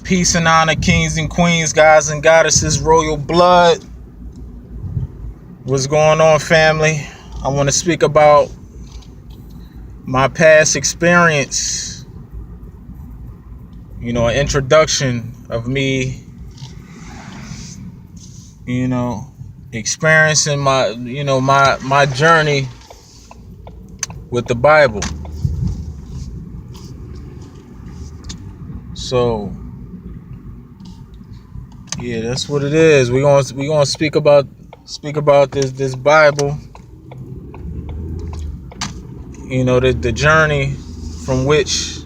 Peace and honor, kings and queens, gods and goddesses, royal blood. What's going on, family? I want to speak about my past experience. An introduction of me, experiencing my journey with the Bible. So, yeah, that's what it is. We gonna speak about this Bible. The journey from which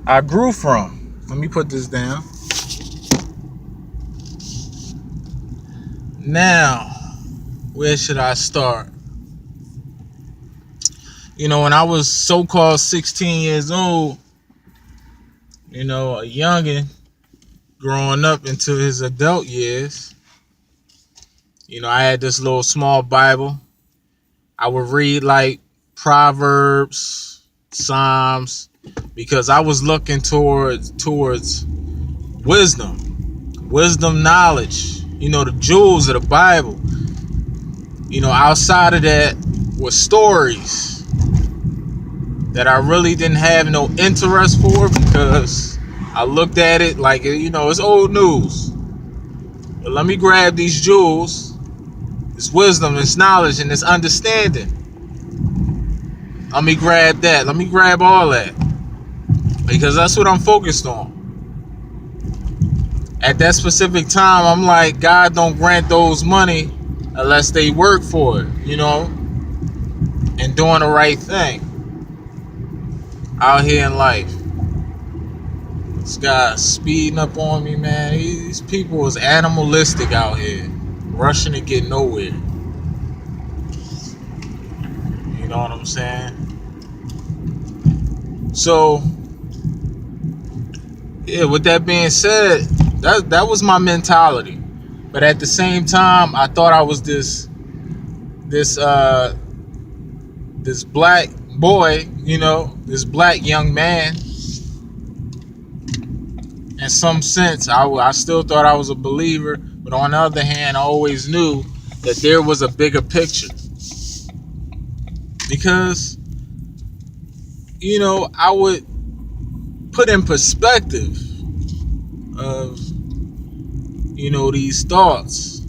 I grew from. Let me put this down. Now, where should I start? When I was so-called 16 years old, a youngin' growing up into his adult years, I had this little small Bible. I would read like Proverbs, Psalms, because I was looking towards wisdom, knowledge, the jewels of the Bible. Outside of that were stories that I really didn't have no interest for, because I looked at it like, it's old news. But let me grab these jewels, this wisdom, this knowledge, and this understanding. Let me grab that. Let me grab all that, because that's what I'm focused on. At that specific time, I'm like, God don't grant those money unless they work for it, and doing the right thing out here in life. This guy's speeding up on me, man. These people is animalistic out here, rushing to get nowhere. You know what I'm saying? So, yeah, with that being said, that was my mentality. But at the same time, I thought I was this black boy, this black young man. In some sense, I still thought I was a believer, but on the other hand, I always knew that there was a bigger picture. Because, I would put in perspective of, these thoughts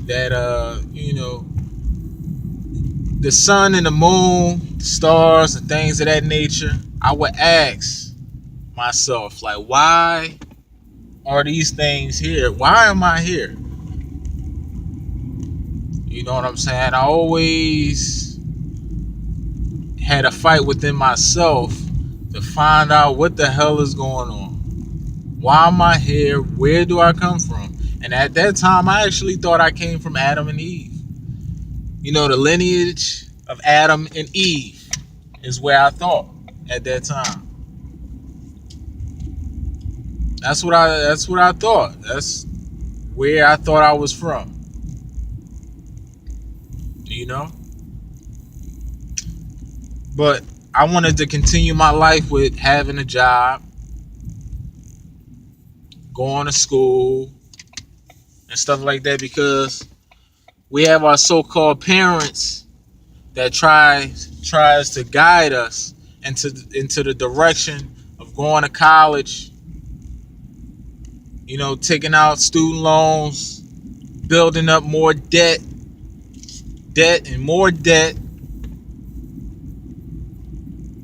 that, the sun and the moon, stars and things of that nature, I would ask myself, like, why are these things here? Why am I here? You know what I'm saying? I always had a fight within myself to find out what the hell is going on. Why am I here? Where do I come from? And at that time, I actually thought I came from Adam and Eve. The lineage of Adam and Eve is where I thought at that time. That's what I thought. That's where I thought I was from. But I wanted to continue my life with having a job, going to school, and stuff like that, because we have our so-called parents that tries to guide us into the direction of going to college, taking out student loans, building up more debt and more debt.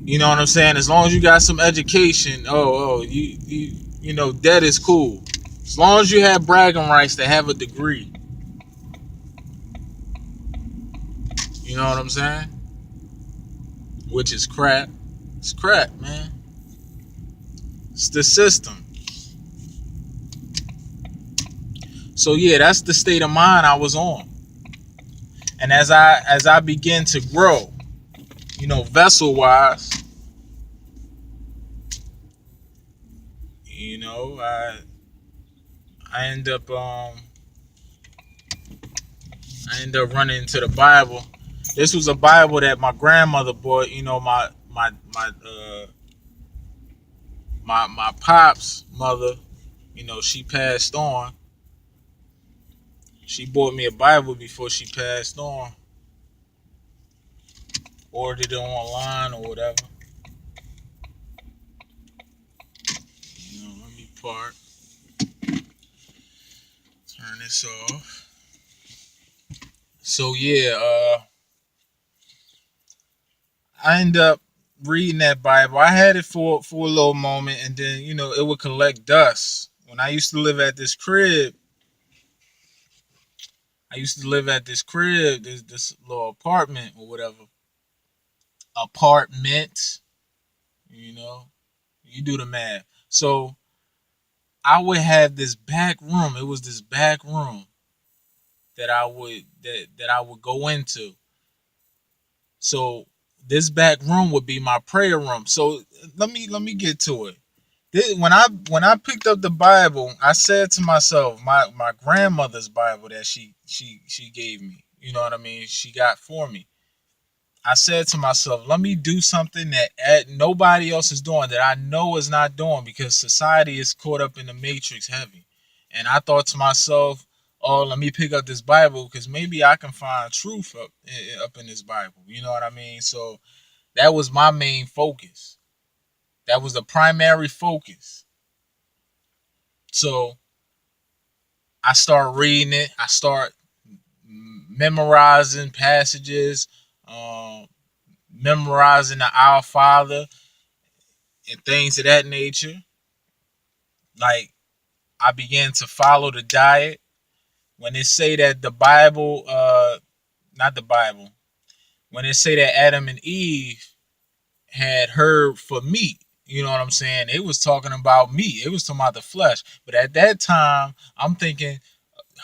You know what I'm saying? As long as you got some education, debt is cool. As long as you have bragging rights to have a degree. You know what I'm saying? Which is crap. It's crap, man. It's the system. So yeah, that's the state of mind I was on. And as I begin to grow, vessel wise, I end up running into the Bible. This was a Bible that my grandmother bought. my pop's mother, she passed on. She bought me a Bible before she passed on. Ordered it online or whatever. Let me turn this off. So yeah, I end up reading that Bible. I had it for a little moment, and then it would collect dust. When I used to live at this crib, this little apartment or whatever. Apartment, you do the math. So I would have this back room. It was this back room that I would go into. So this back room would be my prayer room. So let me get to it. When I picked up the Bible, I said to myself, my grandmother's Bible that she gave me, you know what I mean? She got for me. I said to myself, let me do something that nobody else is doing, that I know is not doing, because society is caught up in the matrix heavy. And I thought to myself, oh, let me pick up this Bible because maybe I can find truth up in this Bible. You know what I mean? So that was my main focus. That was the primary focus. So I start reading it. I start memorizing passages, memorizing the Our Father and things of that nature. Like, I began to follow the diet. When they say that the Bible, not the Bible, when they say that Adam and Eve had herb for meat, you know what I'm saying? It was talking about meat. It was talking about the flesh. But at that time, I'm thinking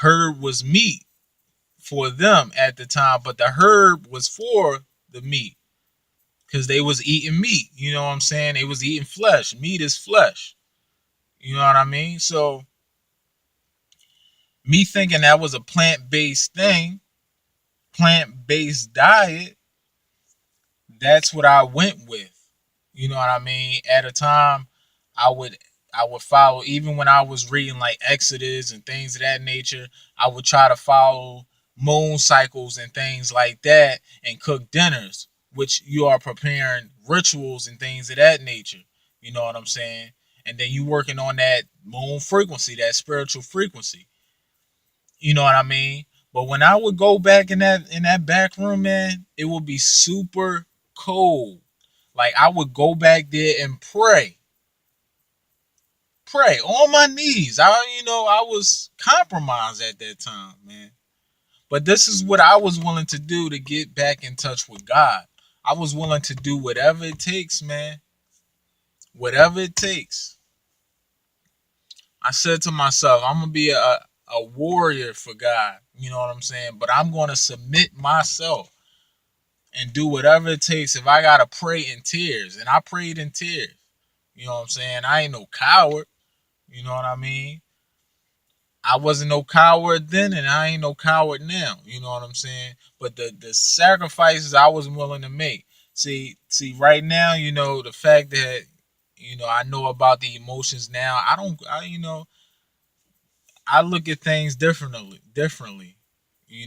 herb was meat for them at the time, but the herb was for the meat because they was eating meat. You know what I'm saying? They was eating flesh. Meat is flesh. You know what I mean? So me thinking that was a plant-based thing, plant-based diet, that's what I went with. You know what I mean? At a time, I would I would follow, even when I was reading like Exodus and things of that nature. I would try to follow moon cycles and things like that, and cook dinners, which you are preparing rituals and things of that nature. You know what I'm saying? And then you working on that moon frequency, that spiritual frequency. You know what I mean? But when I would go back in that back room, man, it would be super cold. Like, I would go back there and pray on my knees. I was compromised at that time, man. But this is what I was willing to do to get back in touch with God. I was willing to do whatever it takes, man. Whatever it takes. I said to myself, I'm gonna be a warrior for God. You know what I'm saying? But I'm gonna submit myself and do whatever it takes. If I gotta pray in tears, and I prayed in tears. You know what I'm saying? I ain't no coward. You know what I mean? I wasn't no coward then, and I ain't no coward now. You know what I'm saying? But the sacrifices I was willing to make. See, right now, the fact that I know about the emotions now. I don't. I look at things differently. Differently.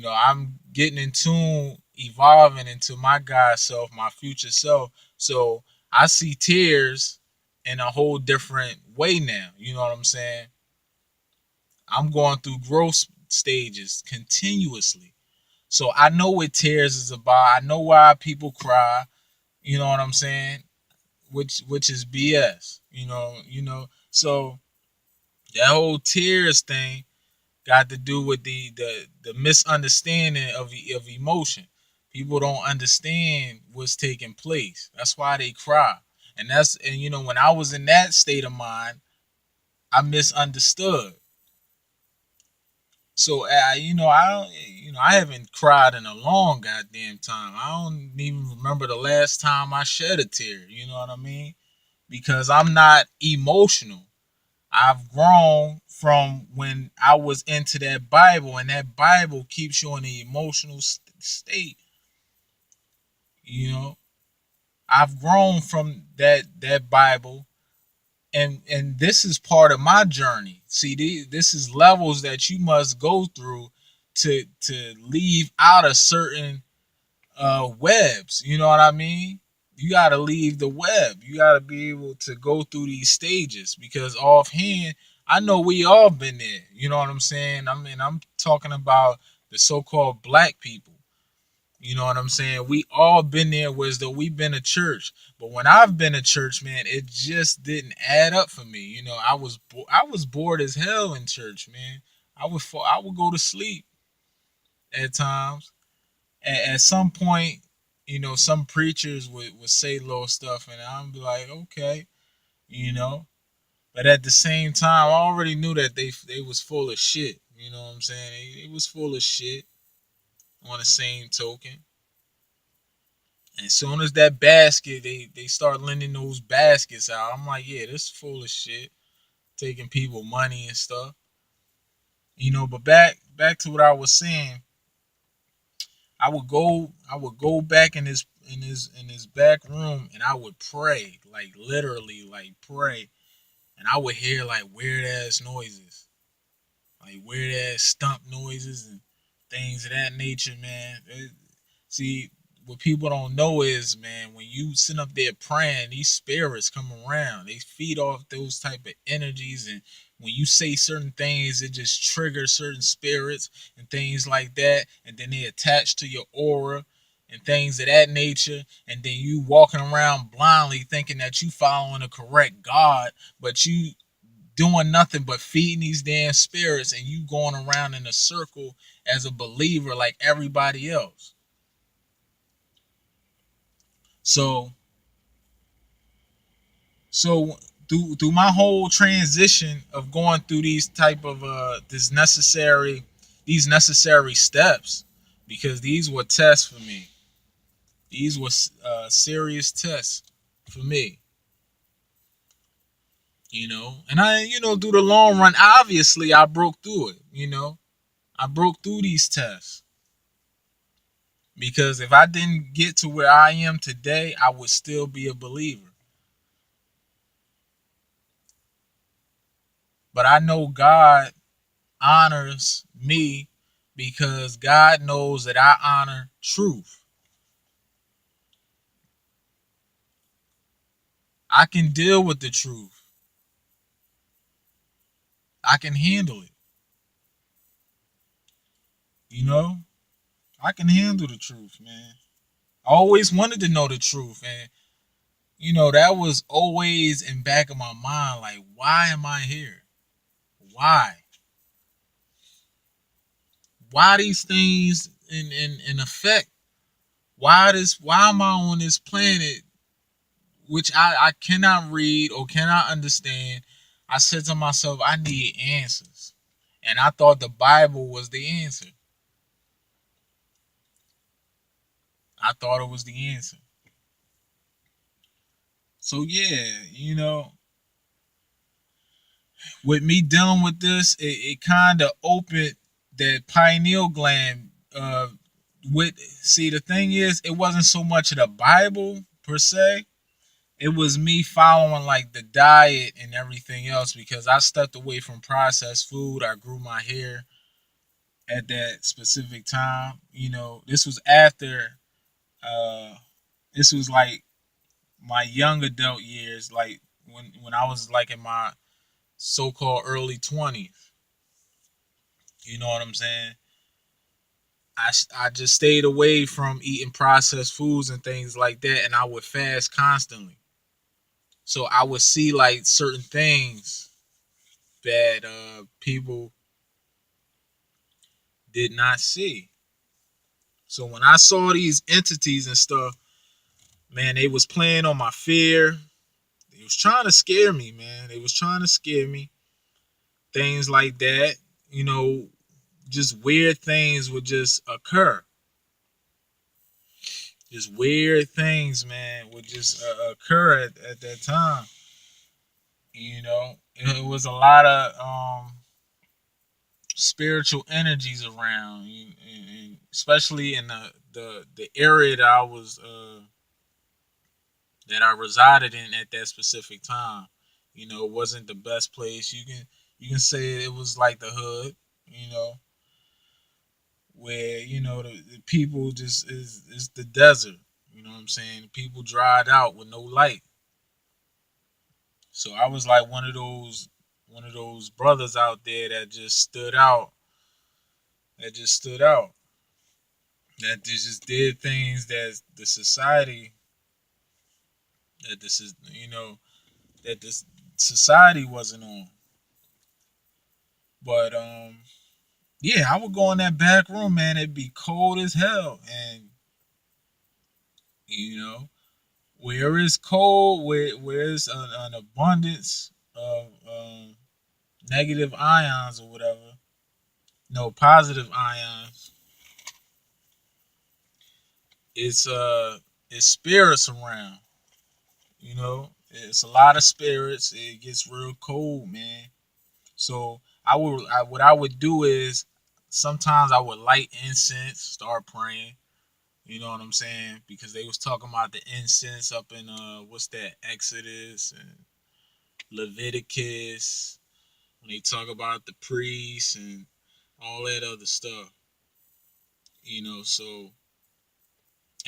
I'm getting in tune, evolving into my God self, my future self. So I see tears in a whole different way now. You know what I'm saying? I'm going through growth stages continuously. So I know what tears is about. I know why people cry. You know what I'm saying? Which is BS. So that whole tears thing got to do with the misunderstanding of emotion. People don't understand what's taking place. That's why they cry. And when I was in that state of mind, I misunderstood. So I don't, I haven't cried in a long goddamn time. I don't even remember the last time I shed a tear. You know what I mean? Because I'm not emotional. I've grown from when I was into that Bible, and that Bible keeps you in the emotional state. You know, I've grown from that Bible, And this is part of my journey. See, this is levels that you must go through to leave out of certain webs. You know what I mean? You got to leave the web. You got to be able to go through these stages because offhand, I know we all been there. You know what I'm saying? I mean, I'm talking about the so-called black people. You know what I'm saying? We all been there, whereas though we've been to church. But when I've been to church, man, it just didn't add up for me. You know, I was bored as hell in church, man. I would go to sleep at times. At some point, you know, some preachers would say little stuff, and I'd be like, okay, you know. But at the same time, I already knew that they was full of shit. You know what I'm saying? They was full of shit on the same token. And as soon as that basket, they start lending those baskets out. I'm like, yeah, this is full of shit, taking people money and stuff. You know, but back to what I was saying. I would go back in his back room and I would pray, like literally like pray. And I would hear like weird ass noises. Like weird ass stump noises and things of that nature, man. See, what people don't know is, man, when you sit up there praying, these spirits come around. They feed off those type of energies, and when you say certain things, it just triggers certain spirits and things like that, and then they attach to your aura and things of that nature, and then you walking around blindly thinking that you following the correct God, but you doing nothing but feeding these damn spirits, and you going around in a circle as a believer like everybody else. So so through my whole transition of going through these type of these necessary steps, because these were tests for me. These were serious tests for me. You know, and through the long run, obviously I broke through it. You know, I broke through these tests. Because if I didn't get to where I am today, I would still be a believer. But I know God honors me because God knows that I honor truth. I can deal with the truth. I can handle it. You know, I can handle the truth, man. I always wanted to know the truth, and that was always in back of my mind. Like, why am I here? Why? Why these things in effect? Why am I on this planet which I cannot read or cannot understand? I said to myself, I need answers. And I thought the Bible was the answer. I thought it was the answer. So yeah, with me dealing with this, it kind of opened that pineal gland. With See, the thing is, it wasn't so much of the Bible per se. It was me following like the diet and everything else because I stepped away from processed food. I grew my hair at that specific time. This was after uh this was like my young adult years, like when I was like in my so-called early 20s. You know what I'm saying? I just stayed away from eating processed foods and things like that, and I would fast constantly. So I would see like certain things that people did not see. So when I saw these entities and stuff, man, they was playing on my fear. They was trying to scare me, man. They was trying to scare me. Things like that. You know, just weird things would just occur. Just weird things, man, would just occur at that time. It was a lot of spiritual energies around, and especially in the area that I resided in at that specific time. It wasn't the best place. You can say it was like the hood, where the people just is the desert. You know what I'm saying? People dried out with no light. So I was like one of those brothers out there that just stood out. That just stood out. That they just did things that the society that this is that this society wasn't on. But yeah, I would go in that back room, man. It'd be cold as hell, and you know where is cold, where's an abundance of negative ions or whatever, no positive ions. It's it's spirits around. It's a lot of spirits. It gets real cold, man. So what I would do is sometimes I would light incense, start praying. You know what I'm saying? Because they was talking about the incense up in what's that, Exodus and Leviticus, when they talk about the priests and all that other stuff. So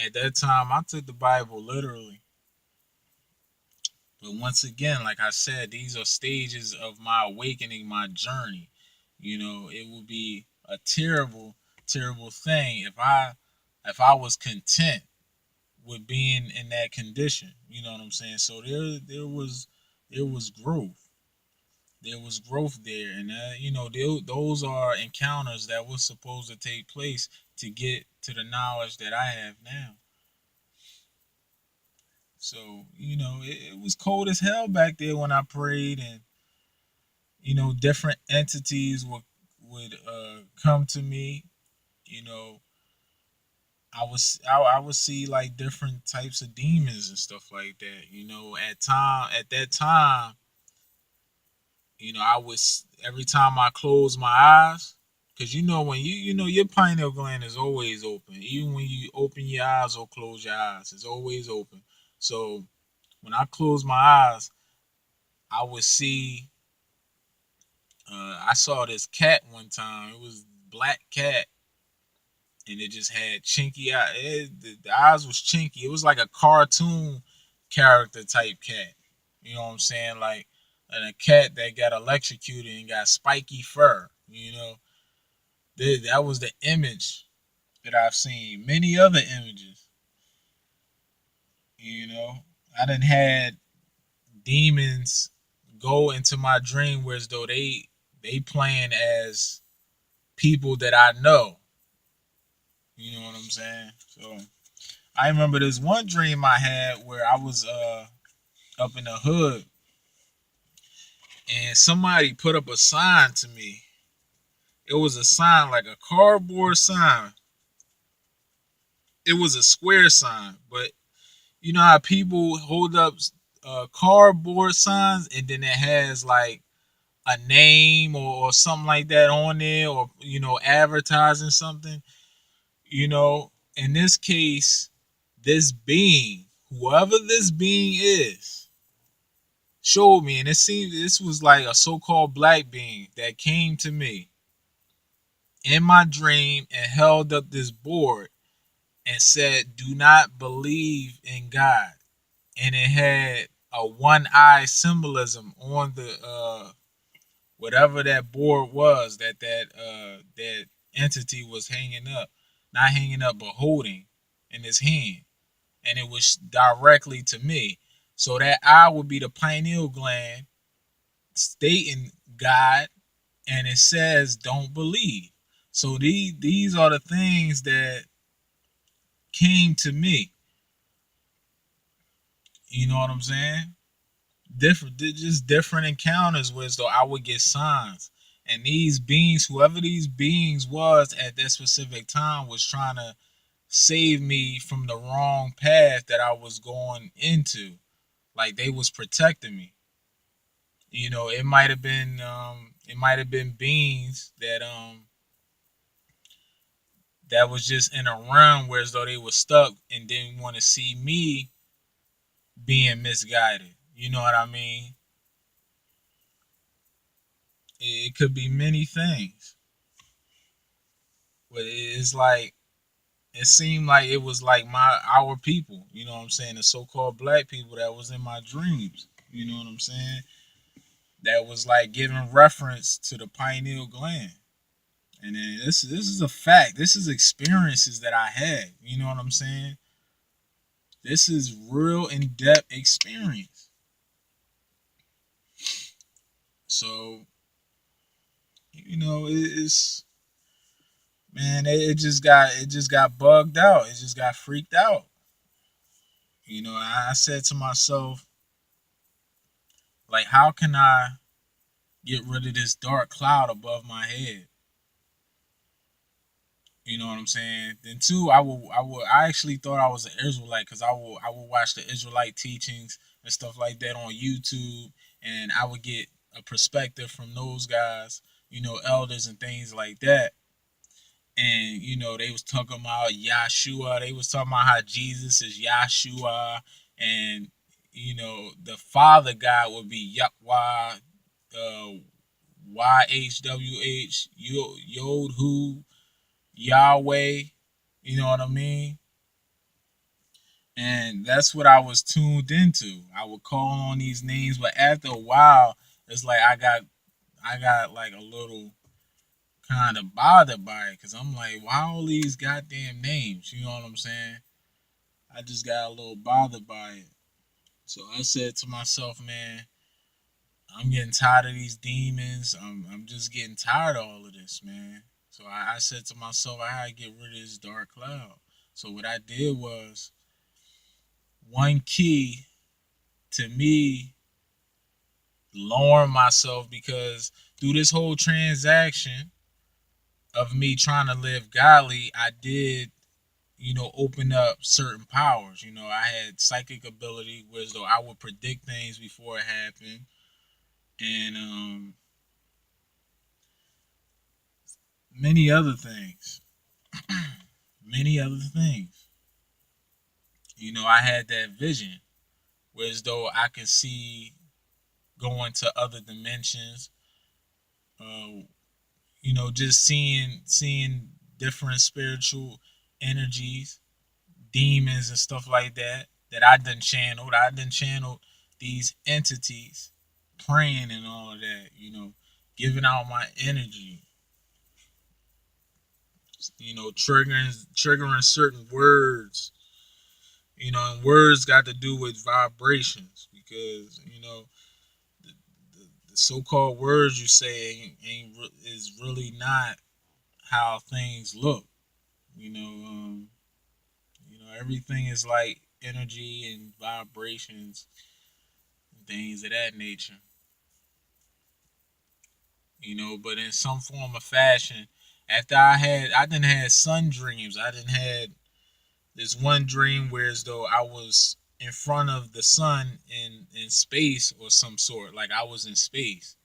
at that time I took the Bible literally. But once again, like I said, these are stages of my awakening, my journey. It would be a terrible, terrible thing if I was content with being in that condition. You know what I'm saying? So there was growth. There was growth there, and those are encounters that were supposed to take place to get to the knowledge that I have now. So it was cold as hell back there when I prayed, and different entities would come to me. You know, I would see like different types of demons and stuff like that. At that time, I was every time I close my eyes, because when your pineal gland is always open, even when you open your eyes or close your eyes, it's always open. So when I close my eyes, I would see. I saw this cat one time. It was a black cat, and it just had chinky eye. The eyes was chinky. It was like a cartoon character type cat. You know what I'm saying? Like, and a cat that got electrocuted and got spiky fur. That was the image that I've seen. Many other images. You know, I done had demons go into my dream, whereas though they playing as people that I know. You know what I'm saying? So I remember this one dream I had where I was up in the hood, and somebody put up a sign to me. It was a sign, like a cardboard sign. It was a square sign, but you know how people hold up cardboard signs, and then it has like a name or something like that on there, or advertising something. In this case, this being, whoever this being is, showed me, and it seemed this was like a so-called black being that came to me in my dream and held up this board and said, "Do not believe in God." And it had a one eye symbolism on the whatever that board was that entity was hanging up, not hanging up, but holding in his hand, and it was directly to me. So that eye would be the pineal gland stating God, and it says don't believe. So these are the things that came to me. You know what I'm saying? Just different encounters where as though I would get signs. And these beings, whoever these beings was at that specific time, was trying to save me from the wrong path that I was going into. Like they was protecting me. It might have been beings that was just in a realm where as though they were stuck and didn't want to see me being misguided. You know what I mean? It could be many things, but it's like it seemed like it was like our people. You know what I'm saying? The so-called black people that was in my dreams. You know what I'm saying? That was like giving reference to the pineal gland. And then this is a fact. This is experiences that I had. You know what I'm saying? This is real in depth experience. So you know it's man, it just got bugged out. It just got freaked out. You know, I said to myself, like, how can I get rid of this dark cloud above my head? You know what I'm saying? Then two, I actually thought I was an Israelite because I will watch the Israelite teachings and stuff like that on YouTube, and I would get a perspective from those guys, you know, elders and things like that. And you know, they was talking about Yahshua. They was talking about how Jesus is Yahshua, and you know, the Father God would be Yahweh, YHWH, Yod Hu, Yahweh. You know what I mean? And that's what I was tuned into. I would call on these names, but after a while, it's like I got like a little kind of bothered by it because I'm like, why all these goddamn names? You know what I'm saying? I just got a little bothered by it. So I said to myself, man, I'm getting tired of these demons. I'm just getting tired of all of this, man. So I said to myself, I had to get rid of this dark cloud. So what I did was one key to me lowering myself because through this whole transaction of me trying to live godly, I did, you know, open up certain powers. You know, I had psychic ability, whereas though I would predict things before it happened, and many other things, many other things. You know, I had that vision, whereas though I could see going to other dimensions. Uh, you know, just seeing different spiritual energies, demons and stuff like that that I done channeled. I done channeled these entities, praying and all of that. You know, giving out my energy. You know, triggering certain words. You know, and words got to do with vibrations because you know the so-called words you say is really not how things look. You know, everything is like energy and vibrations and things of that nature. You know, but in some form of fashion, after I didn't had sun dreams. I didn't had this one dream where as though I was in front of the sun in space or some sort, like I was in space.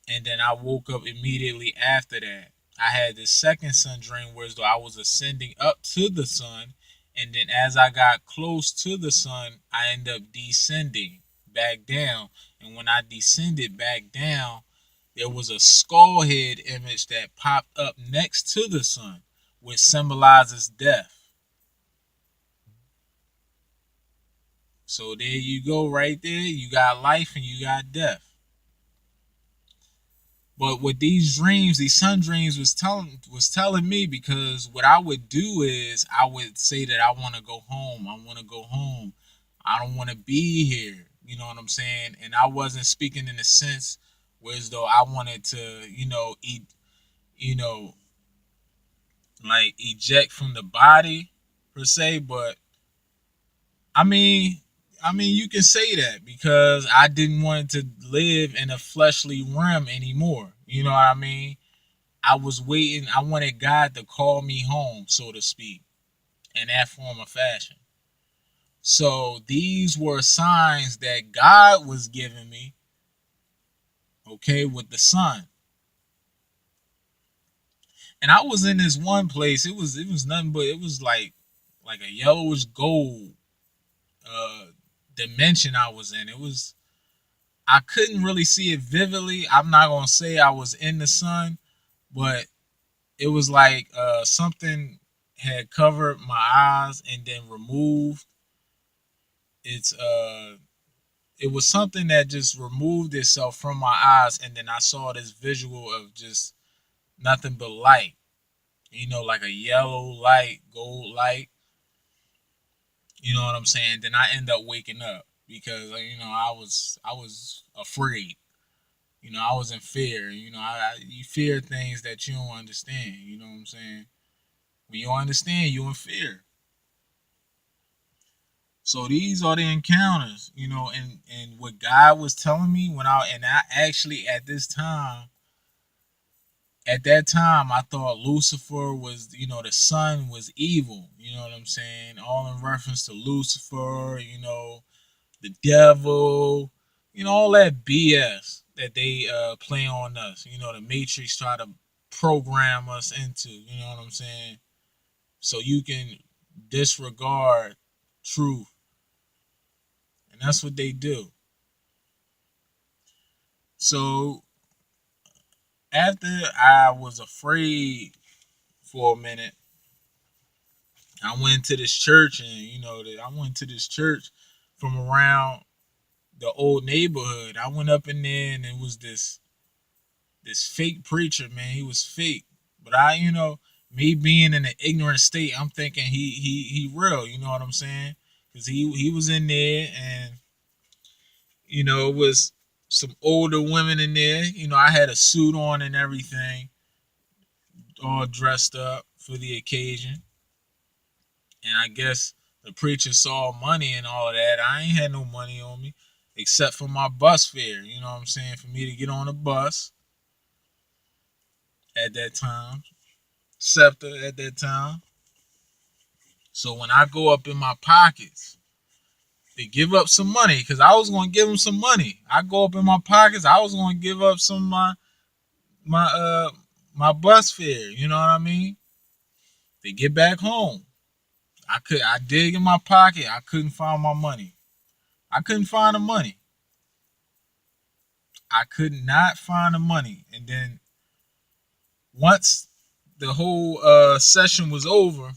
And then I woke up immediately after that. I had this second sun dream where as though I was ascending up to the sun, and then as I got close to the sun, I ended up descending back down. And when I descended back down, there was a skull head image that popped up next to the sun, which symbolizes death. So there you go, right there. You got life and you got death. But with these dreams, these sun dreams was telling me because what I would do is I would say that I want to go home. I want to go home. I don't want to be here. You know what I'm saying? And I wasn't speaking in the sense whereas though I wanted to, eat, you know, like eject from the body per se, but I mean, you can say that because I didn't want to live in a fleshly realm anymore. You know what I mean? I was waiting. I wanted God to call me home, so to speak, in that form of fashion. So these were signs that God was giving me, okay, with the sun. And I was in this one place. It was nothing but it was like a yellowish gold uh dimension I was in. I couldn't really see it vividly. I'm not gonna say I was in the sun, but it was like something had covered my eyes and then removed. It's it was something that just removed itself from my eyes, and then I saw this visual of just nothing but light. Like a yellow light, gold light. You know what I'm saying? Then I end up waking up because I was afraid. I was in fear. You fear things that you don't understand. You know what I'm saying? When you don't understand, you in fear. So these are the encounters, and what God was telling me I actually at that time I thought Lucifer was, the sun was evil. You know what I'm saying? All in reference to Lucifer, the devil, all that BS that they play on us. The Matrix try to program us into. You know what I'm saying? So you can disregard truth, and that's what they do. So after I was afraid for a minute, I went to this church, and I went to this church from around the old neighborhood. I went up in there, and it was this fake preacher, man. He was fake, but me being in an ignorant state, I'm thinking he real. You know what I'm saying? Because he was in there, and it was some older women in there. I had a suit on and everything, all dressed up for the occasion. And I guess the preacher saw money and all of that. I ain't had no money on me except for my bus fare. You know what I'm saying? For me to get on a bus at that time, SEPTA at that time. So when I go up in my pockets, they give up some money because I was going to give them some money. I go up in my pockets. I was going to give up some of my bus fare. You know what I mean? They get back home. I dig in my pocket. I couldn't find my money. I couldn't find the money. I could not find the money. And then once the whole session was over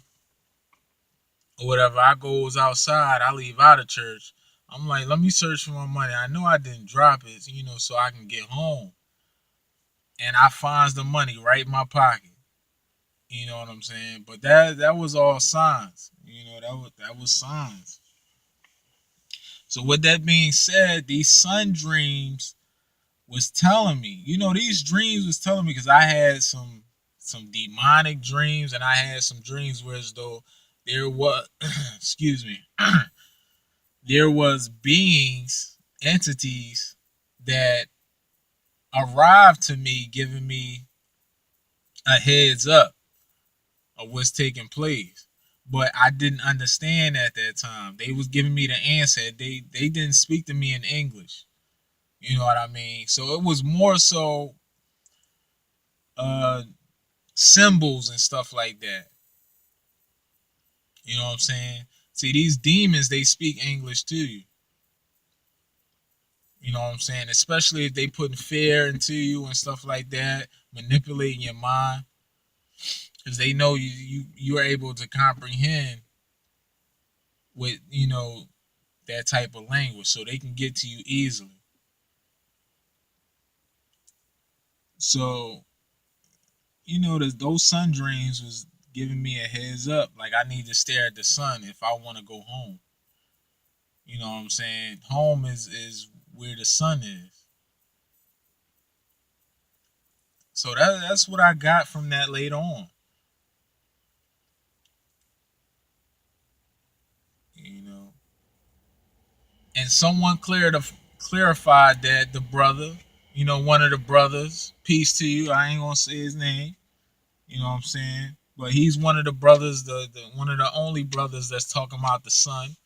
or whatever, I goes outside. I leave out of church. I'm like, let me search for my money. I know I didn't drop it, so I can get home. And I finds the money right in my pocket. You know what I'm saying? But that was all signs. That was signs. So with that being said, these sun dreams was telling me, these dreams was telling me because I had some demonic dreams, and I had some dreams where as though there was excuse me, there was beings, entities that arrived to me giving me a heads up of what's taking place. But I didn't understand at that time. They was giving me the answer. They didn't speak to me in English. You know what I mean? So it was more so uh symbols and stuff like that. You know what I'm saying? See, these demons, they speak English to you. You know what I'm saying? Especially if they putting fear into you and stuff like that, manipulating your mind, because they know you are able to comprehend with that type of language, so they can get to you easily. So those sun dreams was giving me a heads up, like I need to stare at the sun if I want to go home. You know what I'm saying? Home is where the sun is. So that's what I got from that later on. You know, and someone clarified that the brother, one of the brothers, peace to you. I ain't gonna say his name. You know what I'm saying? But he's one of the brothers, the one of the only brothers that's talking about the son.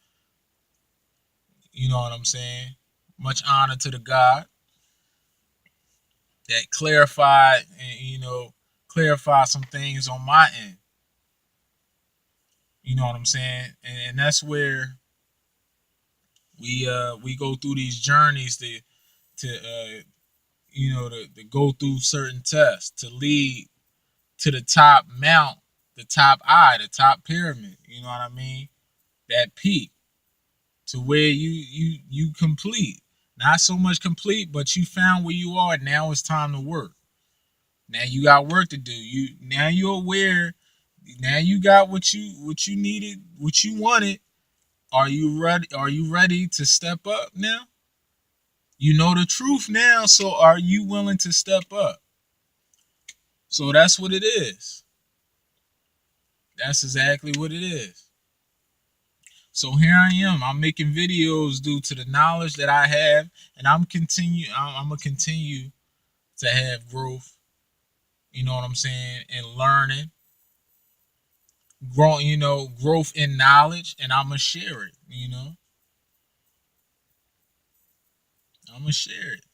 You know what I'm saying? Much honor to the God that clarified and clarify some things on my end. You know what I'm saying? And that's where we go through these journeys to to to go through certain tests to lead to the top mount, the top eye, the top pyramid. You know what I mean? That peak to where you complete. Not so much complete, but you found where you are. Now it's time to work. Now you got work to do. You're aware. Now you got what you needed, what you wanted. Are you ready? Are you ready to step up now? You know the truth now, so are you willing to step up? So that's what it is. That's exactly what it is. So here I am. I'm making videos due to the knowledge that I have, and I'm gonna continue to have growth. You know what I'm saying? And learning, growing. Growth in knowledge, and I'm gonna share it. I'm gonna share it.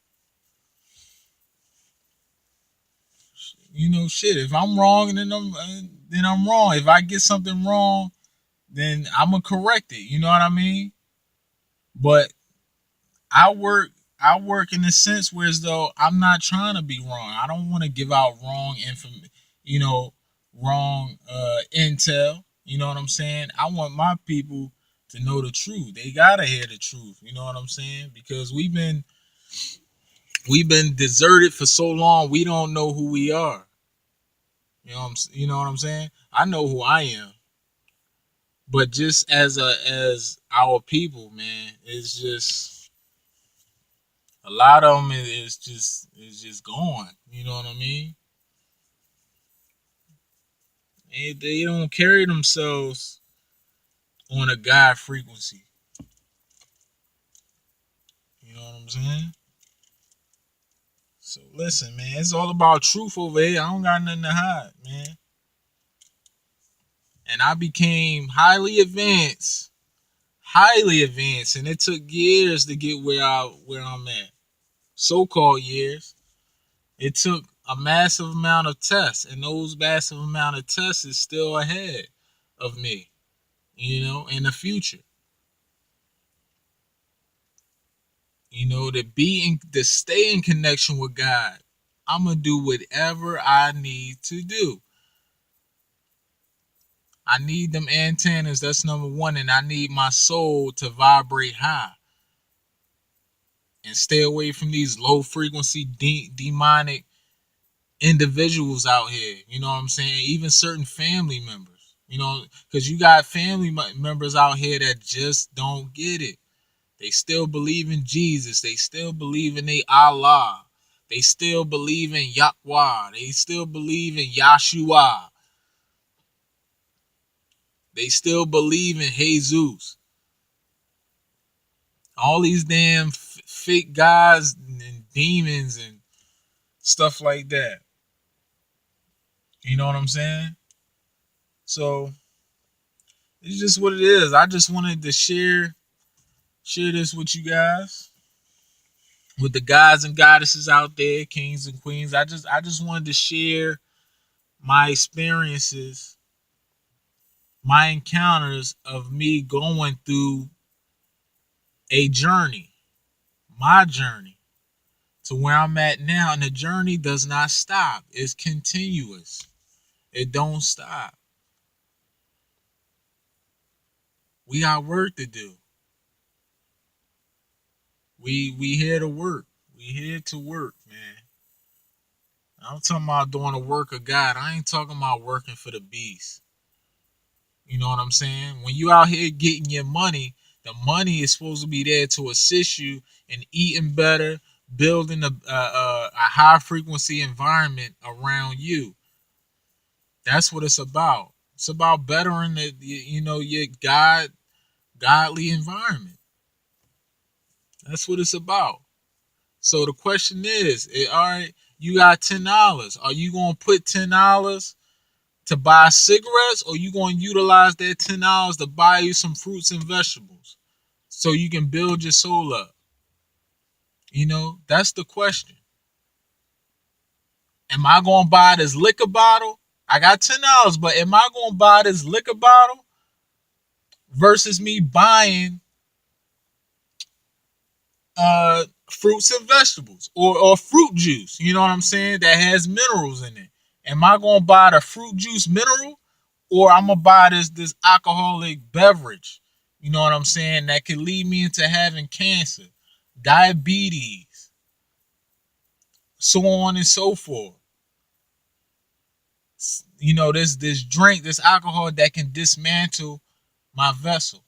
Shit. If I'm wrong, then I'm wrong. If I get something wrong, then I'm gonna correct it. You know what I mean? But I work I work in a sense where as though I'm not trying to be wrong. I don't want to give out wrong information, wrong intel. You know what I'm saying? I want my people to know the truth. They gotta hear the truth. You know what I'm saying? Because we've been deserted for so long. We don't know who we are. You know what I'm saying? I know who I am, but just as our people, man, it's just a lot of them is just gone. You know what I mean? They don't carry themselves on a God frequency. You know what I'm saying? So listen, man, it's all about truth over here. I don't got nothing to hide, man. And I became highly advanced, and it took years to get where I'm at. So-called years. It took a massive amount of tests, and those massive amount of tests is still ahead of me, in the future. To stay in connection with God. I'm gonna do whatever I need to do. I need them antennas, that's number one, and I need my soul to vibrate high and stay away from these low frequency demonic individuals out here. You know what I'm saying? Even certain family members. Because you got family members out here that just don't get it. They still believe in Jesus. They still believe in Allah. They still believe in Yahweh. They still believe in Yahshua. They still believe in Jesus. All these damn fake gods and demons and stuff like that. You know what I'm saying? So it's just what it is. I just wanted to share this with you guys, with the gods and goddesses out there, kings and queens. I just wanted to share my experiences, my encounters of me going through a journey, my journey to where I'm at now. And the journey does not stop. It's continuous. It don't stop. We got work to do. We here to work. We here to work, man. I'm talking about doing the work of God. I ain't talking about working for the beast. You know what I'm saying? When you out here getting your money, the money is supposed to be there to assist you in eating better, building a high frequency environment around you. That's what it's about. It's about bettering your godly environment. That's what it's about. So the question is, all right, you got $10. Are you gonna put $10 to buy cigarettes, or you gonna utilize that $10 to buy you some fruits and vegetables so you can build your soul up? That's the question. Am I gonna buy this liquor bottle? I got $10, but am I gonna buy this liquor bottle versus me buying fruits and vegetables, or fruit juice, you know what I'm saying, that has minerals in it. Am I gonna buy the fruit juice mineral, or I'm gonna buy this alcoholic beverage, you know what I'm saying, that could lead me into having cancer, diabetes, so on and so forth. You know, this drink, this alcohol that can dismantle my vessel.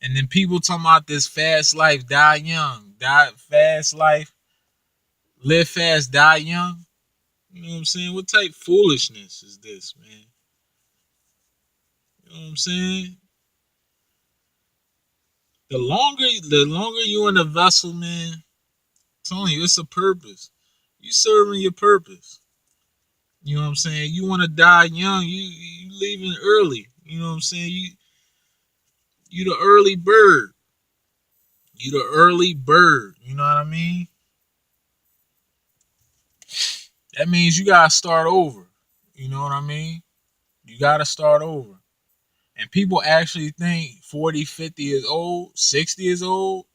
And then people talking about this fast life, die young, die fast life, live fast, die young. You know what I'm saying? What type of foolishness is this, man? You know what I'm saying? The longer you in the vessel, man, I'm telling you, it's a purpose. You serving your purpose. You know what I'm saying? You want to die young, you leaving early. You know what I'm saying? You the early bird. You the early bird. You know what I mean? That means you gotta start over. You know what I mean? You gotta start over. And people actually think 40, 50 is old, 60 is old,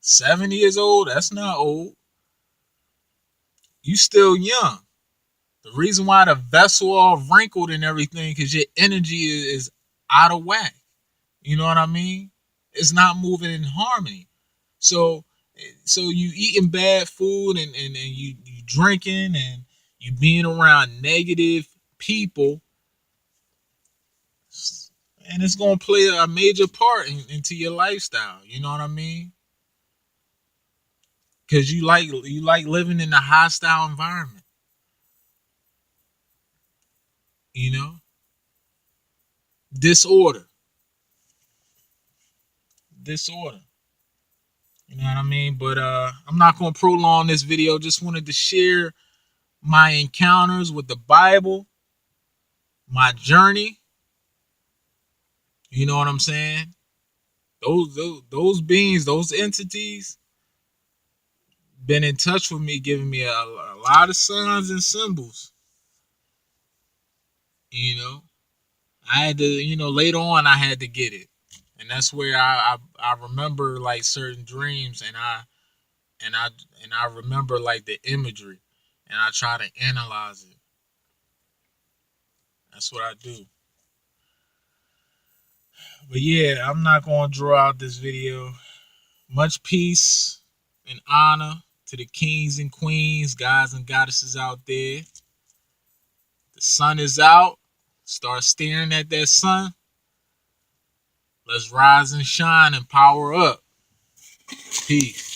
70 is old. That's not old. You still young. The reason why the vessel all wrinkled and everything, because your energy is out of whack. You know what I mean? It's not moving in harmony. So you eating bad food, and you drinking, and you being around negative people, and it's gonna play a major part into your lifestyle. You know what I mean? Because you like living in a hostile environment. You know, disorder, disorder. You know what I mean? But I'm not gonna prolong this video. Just wanted to share my encounters with the Bible, my journey. You know what I'm saying? Those beings, those entities, been in touch with me, giving me a lot of signs and symbols. You know, I had to, later on I had to get it, and that's where I remember like certain dreams, and I and I remember like the imagery, and I try to analyze it. That's what I do. But yeah, I'm not gonna draw out this video. Much peace and honor to the kings and queens, guys and goddesses out there. The sun is out. Start staring at that sun. Let's rise and shine and power up. Peace.